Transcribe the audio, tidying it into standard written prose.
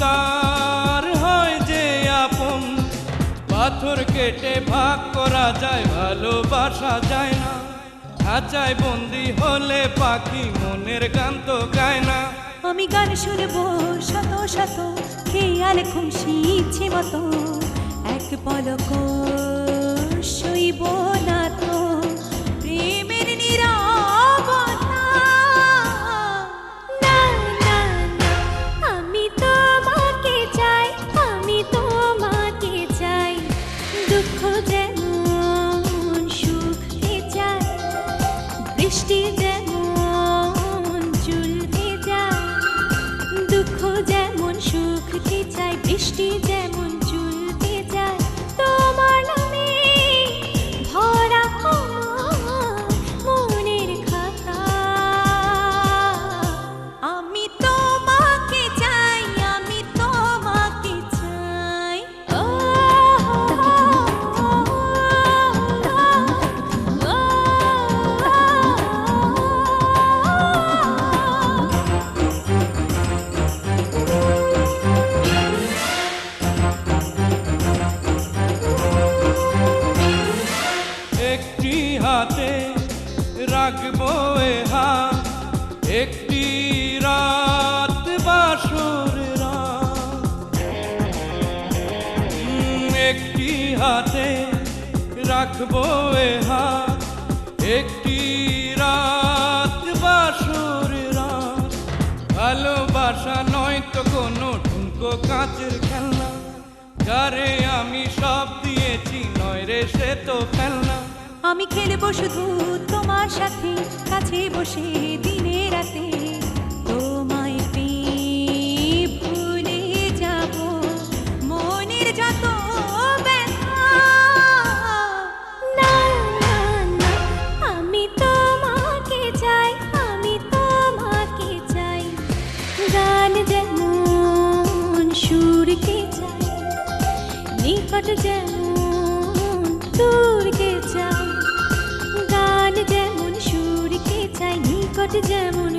তার হয় যে আপন, পাথর কেটে ভাগ করা যায়, ভালোবাসা যায় না। খাঁচায় বন্দি হলে পাখি মনের গান তো গায় না। আমি গান শুনবো শত শত, খেয়াল খুশি ইচ্ছে মতো, এক পলক সইব না তো প্রেমের নীরবতা। না না না, আমি তোমাকে চাই, আমি তোমাকে চাই, দুঃখ যেমন সুখে চাই, বৃষ্টি যেমন চুল ভেজায়, দুঃখ যেমন সুখকে চাই, বৃষ্টি যেমন চুল ভেজায়, তোমার নামে ভরা আমার মনের খাতা। আমি তোমাকে চাই, আমি তোমাকে চাই। ও একটি হাতে রাখবো এ হাত, একটি রাত বাসরের রাত। একটি হাতে রাখবো এ হাত, একটি রাত বাসরের রাত। ভালোবাসা নয় তো কোনো ঠুনকো কাঁচের খেলনা, যারে আমি সব দিয়েছি নয় রে সে তো খেলনা। আমি খেলবো শুধু তোমার সাথে, কাছে বসে দিনে রাতে, তোমায় পেয়ে ভুলে যাব মনের যত ব্যথা। না না না, আমি তোমাকে চাই, আমি তোমাকে চাই, গান যেমন সুরকে চাই, নিকট যেমন দূরকে চাই, গান যেমন সুরকে চাই, নিকট যেমন